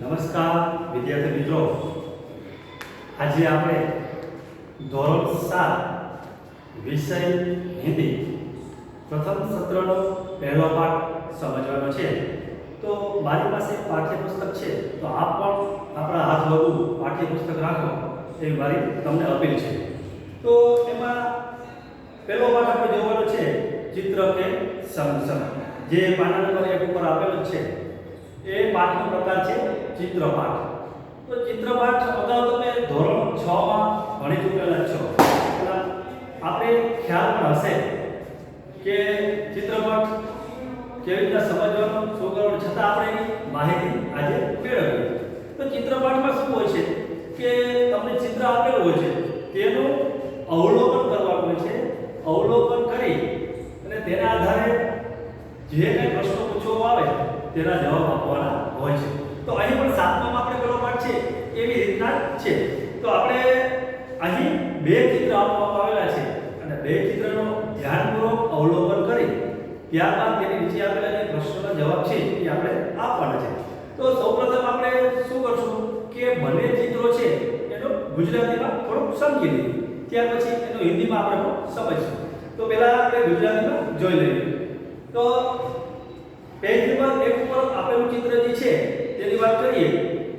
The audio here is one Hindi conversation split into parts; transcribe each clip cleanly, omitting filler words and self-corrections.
નમસ્કાર વિદ્યાર્થી મિત્રો, આજે આપણે ધોરણ 7 વિષય હિન્દી પ્રથમ સત્રનો પહેલો પાઠ સમજવાનો છે. તો મારી પાસે પાઠ્યપુસ્તક છે, તો આપ પણ આપણા હાથ વધુ પાઠ્યપુસ્તક રાખો એવી મારી તમને અપીલ છે. તો એમાં પહેલો પાઠ આપણે જોવાનો છે ચિત્ર કે સમસમ, જે પાના નંબર 1 ઉપર આપેલો છે. એ પાઠનો પ્રકાર છે ચિત્રપાઠ. તો ચિત્રપાઠ અગાઉ તમે ધોરણ 6 માં ભણી ચૂકેલા છો. આપણે ખ્યાલ પણ હશે કે ચિત્રપાઠ કેવી રીતે સમજવાનો, શું કરવાનું, છતાં આપણે એની માહિતી આજે મેળવીએ. તો ચિત્રપાઠમાં શું હોય છે કે તમને ચિત્ર આપેલું હોય છે, તેનું અવલોકન કરવાનું હોય છે. અવલોકન કરી અને તેના આધારે જે કંઈ પ્રશ્નો પૂછવામાં આવે તેના જવાબ આપવાના હોય છે. તો અહીં પણ 7મામાં આપણે પેલો પાઠ છે એવી રીતના છે. તો આપણે અહીં બે ચિત્ર આપવામાં આવેલા છે અને બે ચિત્રનો ધ્યાનપૂર્વક અવલોકન કરી ત્યારબાદ તેની નીચે આપેલા જે પ્રશ્નોના જવાબ છે એ આપણે આપવાના છે. તો સૌપ્રથમ આપણે શું કરશું કે બંને ચિત્રો છે એનો ગુજરાતીમાં થોડુંક સમજી લઈએ, ત્યાર પછી એનો હિન્દીમાં આપણે સમજીશું. તો પહેલા આપણે ગુજરાતીમાં જોઈ લઈએ. તો પેજ નંબર 1 ઉપર આપેલું ચિત્ર જે છે તેની વાત કરીએ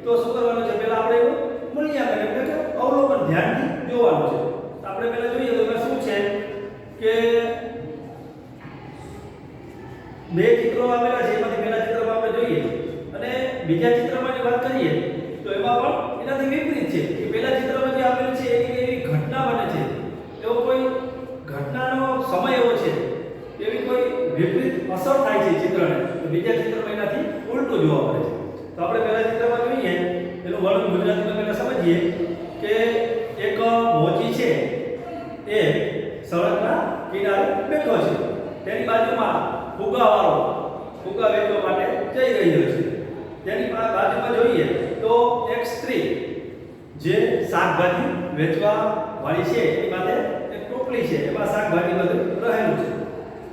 તો શું કરવાનું છે, પહેલા આપણે એનું મૂલ્યાંકન એટલે કે અવલોકન ધ્યાનથી જોવાનું છે. તો આપણે પહેલા જોઈએ તો એમાં શું છે કે બે ચિત્રો આપેલા છે, એમાંથી પહેલા ચિત્રમાં આપણે જોઈએ અને બીજા ચિત્રમાંની વાત કરીએ તો એમાં પણ એનાથી વિપરીત છે કે પહેલા ચિત્રમાં જે આપેલું છે એવી ઘટના બને છે, એવો કોઈ ઘટનાનો સમય એવો છે, એવી કોઈ વિપરીત અસર થાય છે ચિત્રને. તો બીજા ચિત્રમાં એનાથી ઉલટું જોવા મળે છે. તો આપણે પહેલા ચિત્રમાં જોઈએ એનું વર્ણન ગુજરાતીમાં પહેલા સમજીએ કે એક મોચી છે એ સડકના કિનારે બેઠો છે. તેની બાજુમાં ફુગા વેચવા માટે જઈ રહ્યો છે. તેની બાજુમાં જોઈએ તો એક સ્ત્રી જે શાકભાજી વેચવા વાળી છે એની પાસે એક ટોપલી છે, એમાં શાકભાજી બધું રહેલું છે.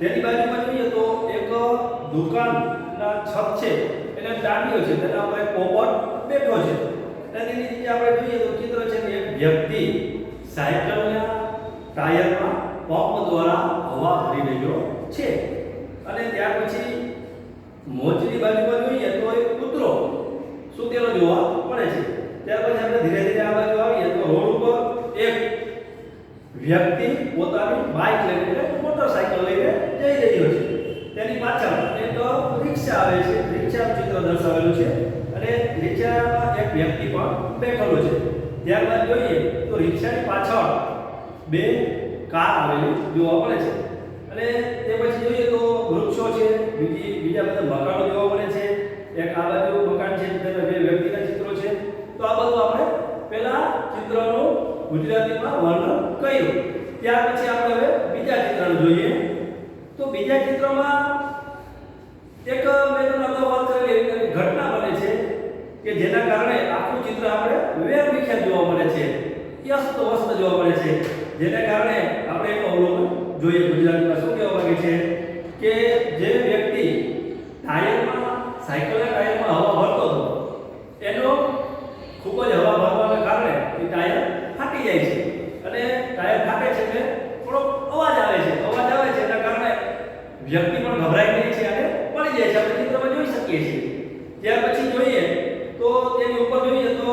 તેની બાજુમાં જોઈએ તો એક દુકાનના છત છે એને દાંડીઓ છે, તેના ઉપર એક પોપટ બેઠો છે. તેની નીચે આપણે જોઈએ તો ચિત્ર છે કે એક વ્યક્તિ સાયકલના ટાયરમાં પંપ દ્વારા હવા ભરી રહ્યો છે. અને ત્યાર પછી મોચની બાજુમાં જોઈએ તો એક કૂતરો સૂતેલો જોવા મળે છે. ત્યાર પછી આપણે ધીરે ધીરે આ બાજુ આવીએ તો રોડ ઉપર એક વ્યક્તિ પોતાની બાઇક લઈને મોટરસાઇકલ લઈને જઈ રહ્યો છે. તેની પાછળ એક રિક્ષા આવે છે, રિક્ષાનું ચિત્ર દર્શાવેલું છે અને રિક્ષામાં એક વ્યક્તિ પણ બેઠેલો છે. ત્યારબાદ જોઈએ તો રિક્ષાની પાછળ બે કાર આવેલી જોવા મળે છે. અને તે પછી જોઈએ તો વૃક્ષો છે, બીજા બધા મકાનો જોવા મળે છે. એક આ બાજુ મકાન છે, તેમાં બે વ્યક્તિના ચિત્રો છે. તો આ બધું આપણે પહેલા ચિત્રનું ગુજરાતીમાં વર્ણન કર્યું. ત્યાર પછી આપણે હવે બીજા ચિત્રને જોઈએ. તો બીજા ચિત્રમાં એક મેં તમને અગાઉ વાત કરેલી એક ઘટના બને છે કે જેના કારણે આખું ચિત્ર આપણે વેરવિખેર જોવા મળે છે, અસ્તવ્યસ્ત જોવા મળે છે. જેના કારણે આપણે એનું અવલોકન જોઈએ. ગુજરાતીમાં શું કહેવા માંગે છે કે જે વ્યક્તિ સાયકલના ટાયરમાં હવા ભરતો હતો, એનો ખૂબ જ હવા ભરવાના કારણે એ ટાયર ફાટી જાય છે. અને ટાયર ફાટે છે એટલે થોડો અવાજ આવે છે. એના કારણે વ્યક્તિ પણ ગભરાઈ જાય છે અને પડી જાય છે. આપણે ચિત્રમાં જોઈ શકીએ છીએ. ત્યાર પછી જોઈએ તો તેની ઉપર જોઈએ તો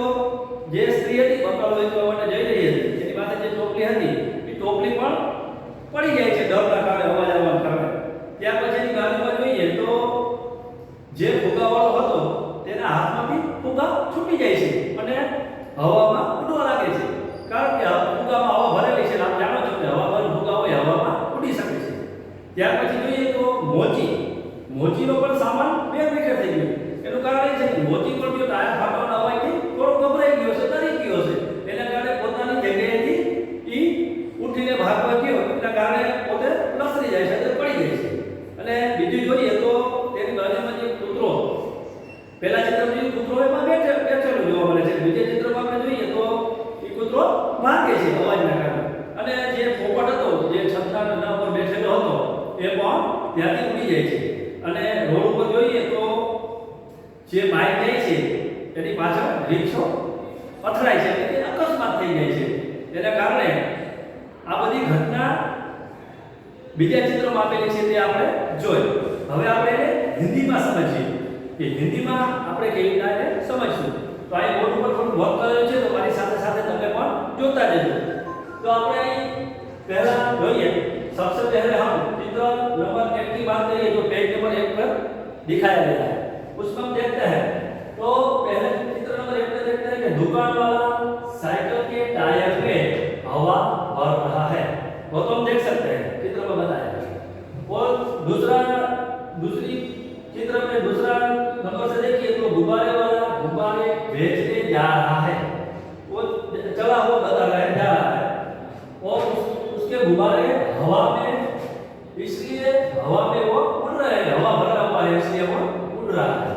જે સ્ત્રી હતી બકરો વેચવા માટે જઈ રહી હતી, તેની પાસે જે ટોપલી હતી એ ટોપલી પણ પડી જાય છે ડરના કારણે, અવાજ આવવાના કારણે. ત્યાર પછી એની બાજુમાં જોઈએ તો જે ફુગાવાળો હતો તેના હાથમાંથી ફુગા છૂટી જાય છે અને હવામાં ઉડવા લાગે છે. કારણ કે ફુગામાં હવા ભરેલી છે, આપ જાણો છો કે હવા ભરેલ ફુગા હોય હવામાં ઉડી શકે છે. ત્યાર પછી જોઈએ તો મોચીનો પણ સામાન વેરવિખેર થઈ ગયો. એનું કારણ એ છે કે મોચી પણ જો ટાયર ફાટવાના અવાજથી થોડો ગભરાઈ ગયો છે, ડરી ગયો છે. એના કારણે પોતાની જગ્યાએથી ઈ ઉઠીને ભાગવા ગયો, એના કારણે પોતે લસરી જાય છે, પડી જાય છે. અને બીજું જોઈએ તો તેની બાજુમાં જે કૂતરો, પહેલા ચિત્રમાં જે કૂતરો એમાં બેઠેલો જોવા મળે છે. બીજા ચિત્રમાં આપણે જોઈએ તો એ કૂતરો ભાગે છે અવાજના કારણે. અને જે પોપટ હતો જે છતના ઉપર બેઠેલો હતો એ પણ ત્યાંથી ઉડી જાય છે. અને રોડ ઉપર જોઈએ તો જે બાઇક જાય છે એની પાછળ વૃક્ષો અથડાય છે એટલે કે અકસ્માત થઈ જાય છે એના કારણે આ બધી ઘટના બીજા ચિત્રમાં આપેલી છે તે આપણે જોઈ. હવે આપણે એને હિન્દીમાં સમજીએ કે હિન્દીમાં આપણે કેવી રીતે એને સમજશું. તો અહીં બોર્ડ ઉપર થોડું વર્ક કરેલું છે તો મારી સાથે સાથે તમે પણ જોતા જજો. तो આપણે અહીં पहला જોઈએ सबसे पहले हम चित्र नंबर 1 की बात करिए जो पेज नंबर 1 पर दिखाया गया है उसमें हम देखते हैं. तो पहले चित्र नंबर 1 में देखते हैं कि दुकान वाला साइकिल के टायर में हवा भर रहा है. वो तो हम देख सकते हैं चित्र में बताया. और दूसरी चित्र में दूसरा नंबर से देखिए तो गुब्बारे वाला गुब्बारे बेचने जा रहा है. वो चला हुआ बता रहा है जा रहा है और उसके गुब्बारे हवा में इसलिए हवा में वो उड़ रहे हैं. हवा भरा हुआ है इसलिए वो उड़ रहा है.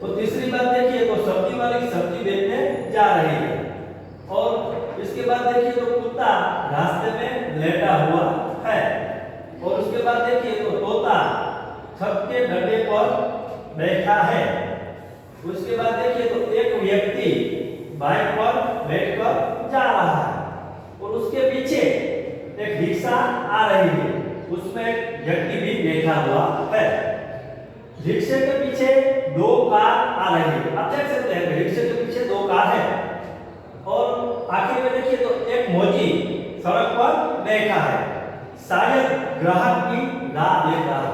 तो तीसरी बात देखिए तो सब्जी वाली सब्जी बेचने जा रही है. और इसके बाद देखिए तो कुत्ता रास्ते में लेटा हुआ है. और उसके बाद देखिए तो तोता छत के डंडे पर बैठा है. उसके बाद देखिए तो एक व्यक्ति बाइक पर बैठकर जा रहा है और उसके पीछे एक रिक्शा आ रही है उसमें एक व्यक्ति भी बैठा हुआ है. रिक्शे के पीछे दो कार आ रही है. आप देख सकते हैं रिक्शे के पीछे दो कार है. और आखिर में देखिए तो एक मोची सड़क पर बैठा है शायद ग्राहक की राह देख रहा है.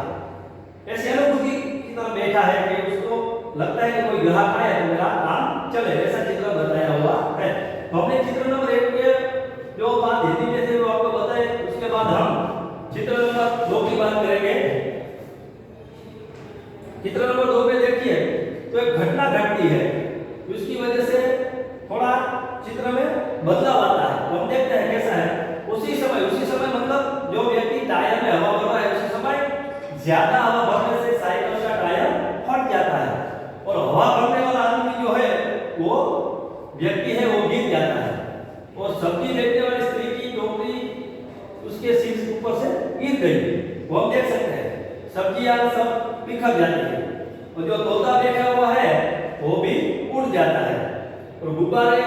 ऐसे अनुभूति की तरह बैठा है कि उसको लगता है कि कोई ग्राहक आए तो मेरा काम चले ऐसा चित्र बताया हुआ है. तो हमने चित्र नंबर 1 के जो बात हिंदी में थे वो आपको बताए. उसके बाद हम चित्र नंबर 2 की बात करेंगे. चित्र नंबर 2 में देखिए तो एक घटना घटती है उसकी वजह से थोड़ा चित्र में बदलाव आता है. तो हम देखते हैं कैसा है. उसी समय मतलब जो व्यक्ति टायर में हवा भर रहा है उसी समय ज्यादा हवा भरने से साइकिल का टायर फट जाता है और हवा भरने वाला आदमी जो है वो व्यक्ति है वो गिर जाता है और सब्जी बेचने वाली स्त्री की टोकरी उसके सिर ऊपर से गिर गई. वो हम देख सकते हैं सब्जियां सब बिखर जाती है और जो तोता बैठा हुआ है वो भी उड़ जाता है और गुब्बारे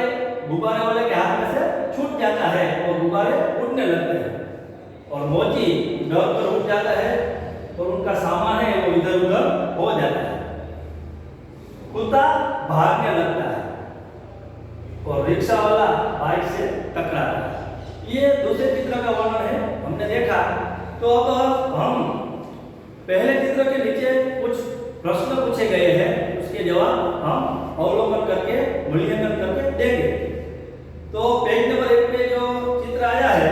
वाले के हाथ में से छूट जाता है और गुब्बारे उड़ने लगते हैं और मोची डर कर उड़ जाता है और उनका सामान है वो इधर उधर हो जाता है. कुत्ता भागने लगता है और रिक्शा वाला बाइक से टकराता है. ये दूसरे चित्र का वर्णन है हमने देखा. तो अब हम पहले चित्र के नीचे कुछ प्रश्न पूछे गए हैं उसके जवाब हम अवलोकन करके मूल्यांकन करके देंगे. तो पेज नंबर 1 पे जो चित्र आया है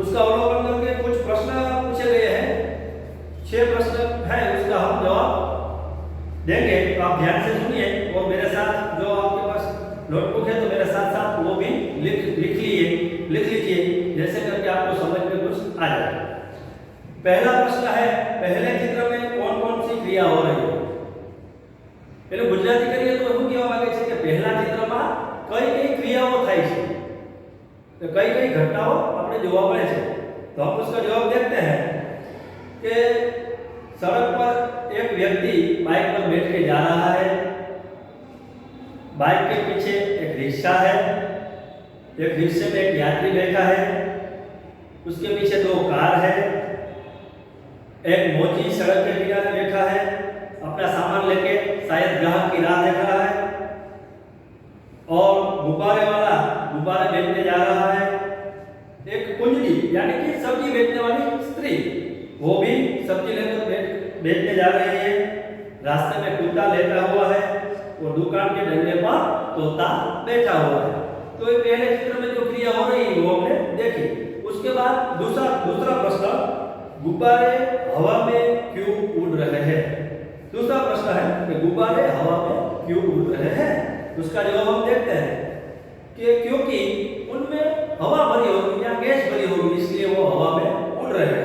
उसका अवलोकन करके कुछ प्रश्न पूछे गए हैं. 6 प्रश्न है उसका हम जवाब देंगे. तो आप ध्यान से सुनिए और मेरे साथ जो आपके पास नोटबुक है तो मेरे साथ साथ वो भी लिख लीजिए जैसे करके आपको समझ में कुछ आ जाए. पहला प्रश्न है पहले चित्र में कौन कौन सी क्रिया हो रही है. એટલે ગુજરાતી કરીએ તો શું કહેવા માંગે છે કે પહેલા ચિત્રમાં કઈ કઈ ક્રિયાઓ થાય છે તો કઈ કઈ ઘટનાઓ આપણે જોવા મળે છે. તો हम उसका जवाब देखते हैं कि सड़क पर एक व्यक्ति बाइक पर बैठ के जा रहा है. बाइक के पीछे एक रिक्शा है. एक रिक्शे में एक यात्री बैठा है. उसके पीछे 2 कार है. एक मोची सड़क के किनारे बैठा है अपना सामान लेके शायद ग्राहक की राह देख रहा है. और गुब्बारे वाला गुब्बारे बेचने जा रहा है. एक कुंजड़ी यानी कि सब्जी बेचने वाली स्त्री वो भी सब्जी लेकर बेचने जा रही है. रास्ते में कुत्ता लेटा हुआ है और दुकान के डंडे पर तोता बैठा हुआ है. तो ये पहले चित्र में जो क्रिया हो रही है वो हमने देखी. उसके बाद दूसरा प्रश्न गुब्बारे हवा में क्यों उड़ रहे हैं. दूसरा प्रश्न है कि गुब्बारे हवा में क्यों उड़ रहे हैं. उसका जवाब हम देखते हैं कि क्योंकि उनमें हवा भरी होगी या गैस भरी होगी इसलिए वो हवा में उड़ रहे हैं.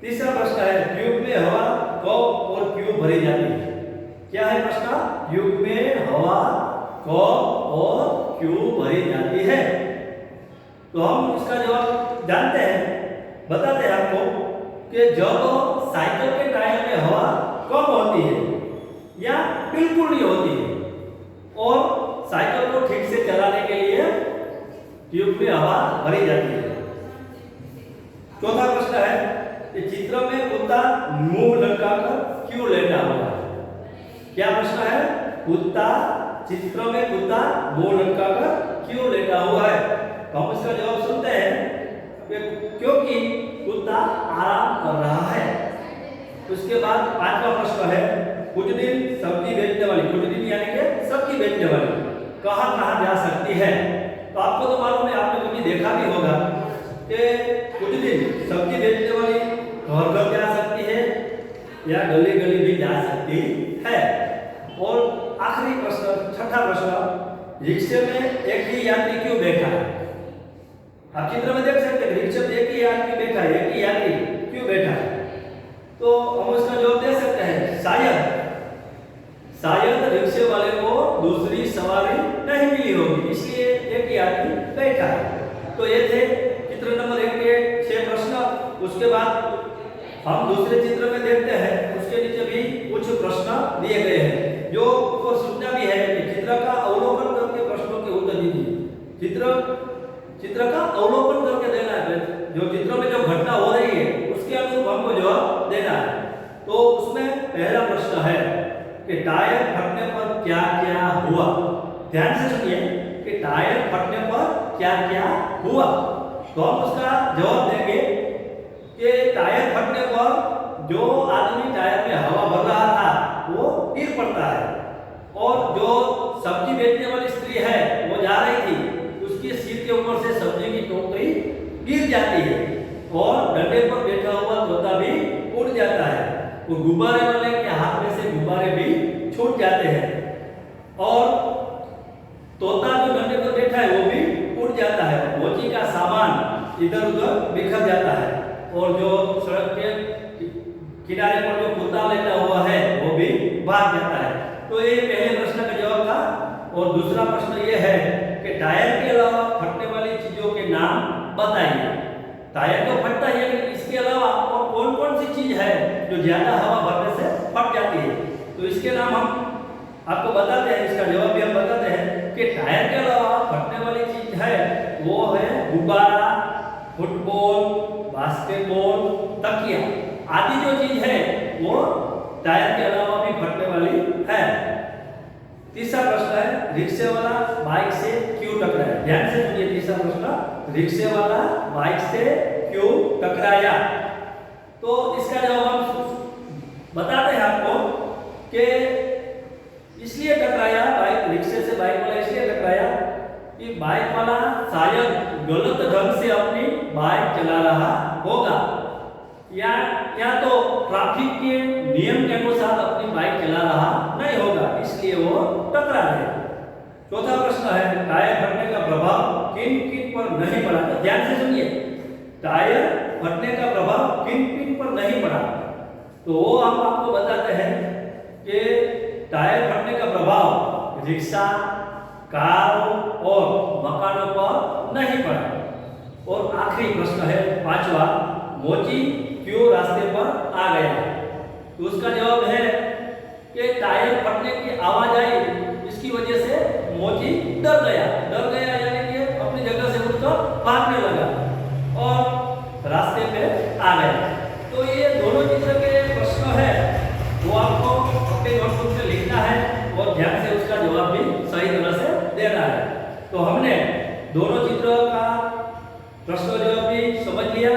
तीसरा प्रश्न है ट्यूब में हवा कब और क्यों भरी जाती है. क्या है प्रश्न. ट्यूब में हवा कब और क्यों भरी जाती है. तो हम इसका जवाब जानते हैं बताते हैं आपको कि जब साइकिल के टायर में हवा बिल्कुल नहीं होती है और साइकिल को ठीक से चलाने के लिए ट्यूब में हवा भरी जाती है। चौथा प्रश्न है कि चित्र में कुत्ता मुंह लटकाकर क्यों लेटा हुआ है? क्या प्रश्न है? चित्र में कुत्ता मुंह लटकाकर क्यों लेटा हुआ है? तो हम इसका जवाब सुनते हैं क्योंकि कुत्ता आराम कर रहा है। उसके बाद पांचवा प्रश्न है कुछ दिन सब्जी बेचने वाली, कुछ दिन यानी कि सब्जी बेचने वाली कहां कहां जा सकती है? तो आपको तो मालूम है, आपने कभी देखा भी होगा कि कुछ दिन सब्जी बेचने वाली घर घर जा सकती है या गली गली भी जा सकती है। और आखिरी प्रश्न, छठा प्रश्न, रिक्शे में एक ही यात्री क्यों बैठा है? आप चित्र में देख सकते हैं रिक्शे में एक ही आदमी बैठा है, एक ही यात्री क्यों बैठा है? तो हम उसका जवाब दे सकते हैं शायद रिक्शे वाले को दूसरी सवारी नहीं मिली होगी, इसलिए एक ही आदमी बैठा है। तो ये थे चित्र नंबर 1 के 6 प्रश्न। उसके बाद हम दूसरे चित्र में देखते हैं, उसके नीचे भी कुछ प्रश्न दिए गए हैं जो को सूचना भी है कि चित्र का अवलोकन करके प्रश्नों के उत्तर दीजिए। चित्र का अवलोकन करके देना है, जो चित्र में जो घटना हो रही है उसके अनुरूप हमको जवाब देना है। तो उसमें पहला प्रश्न है कि टायर फटने पर क्या क्या हुआ? ध्यान से सुनिए कि टायर फटने पर क्या क्या हुआ। तो हम उसका जवाब देंगे कि टायर फटने पर जो आदमी टायर में हवा भर रहा था वो गिर पड़ता है, और जो सब्जी बेचने वाली स्त्री है वो जा रही थी, उसके सिर के ऊपर से सब्जी की टोकरी गिर जाती है और डंडे पर बैठा हुआ तोता भी उड़ जाता है। वो गुब्बारे वाले के हाथ में से गुब्बारे भी छूट जाते हैं और तोता जो डंडे पर बैठा है वो भी उड़ जाता है। मोची का सामान इधर उधर बिखर जाता है और जो सड़क के किनारे पर जो कुत्ता लेटा हुआ है वो भी भाग जाता है। तो ये पहले प्रश्न का जवाब था। और दूसरा प्रश्न ये है कि टायर के अलावा फटने वाली चीजों के नाम बताइए। टायर तो फटता है, लेकिन इसके अलावा और कौन कौन सी चीज है जो ज्यादा हवा भरने से फट जाती है? तो इसके नाम हम आपको बताते हैं, इसका जवाब भी हम बताते हैं कि टायर के अलावा फटने वाली चीज है वो है गुब्बारा, फुटबॉल, बास्केटबॉल, तकिया आदि जो चीज है वो टायर के अलावा भी फटने वाली है। तीसरा प्रश्न है रिक्शे वाला बाइक से क्यों टकराया? ध्यान से सुनिए, तीसरा प्रश्न, रिक्शे वाला बाइक से क्यों टकराया? तो इसका जवाब हम बताते हैं आपको कि इसलिए टकराया, बाइक रिक्शे से बाइक वाला इसलिए टकराया कि बाइक वाला शायद गलत ढंग से अपनी बाइक चला रहा होगा या तो ट्रैफिक के नियम के अनुसार अपनी बाइक चला रहा नहीं होगा, इसलिए वो टकरा गया। चौथा प्रश्न है टायर फटने का प्रभाव किन किन पर नहीं पड़ा? ध्यान से सुनिए, टायर फटने का प्रभाव किन किन पर नहीं पड़ा? तो वो हम आपको बताते हैं कि टायर फटने का प्रभाव रिक्शा, कार और मकानों पर नहीं पड़ा। और आखिरी प्रश्न है पांचवा, मोची क्यों रास्ते पर आ गया? तो उसका जवाब है कि टायर फटने की आवाज आई, इसकी वजह से मोची डर गया यानी कि अपनी जगह से उठकर भागने लगा और रास्ते पे आ गया। तो ये दोनों चित्र के प्रश्न है वो आपको अपने नोटबुक में लिखना है और ध्यान से उसका जवाब भी सही तरह से देना है। तो हमने दोनों चित्रों का प्रश्न जवाब भी समझ लिया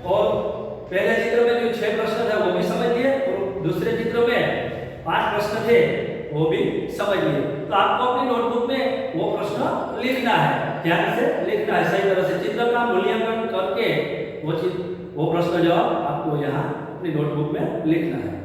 और पहले चित्र में जो 6 प्रश्न थे वो भी समझ लिए और दूसरे चित्र में 5 प्रश्न थे वो भी समझ लिए। तो आपको अपनी नोटबुक में वो प्रश्न लिखना है, ध्यान से लिखना है, सही तरह से चित्र का मूल्यांकन करके वो प्रश्न जवाब आपको यहाँ अपनी नोटबुक में लिखना है।